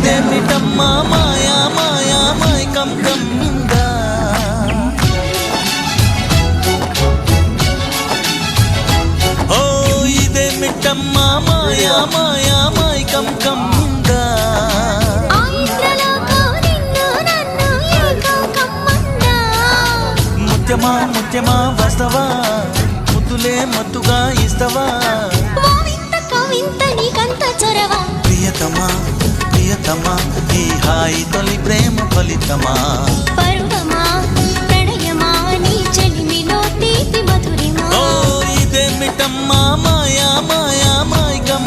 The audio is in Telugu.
ఇదేమిటమ్మా మాయా మాయా మైకం కమ్మిందా ఓ ఇదేమిటమ్మా మాయా మాయా మైకం కమ్మిందా ముత్యమా ముత్యమా వస్తవా ముద్దులే మత్తుగా ఇస్తవా ప్రియతమా ప్రియతమా ఈ హాయి తొలి ప్రేమ ఫలితమా పరువమా ప్రణయమా నీ చెలిమిలో తీపి మధురిమా ఓ ఇదేమిటమ్మా మాయా మాయా మైకం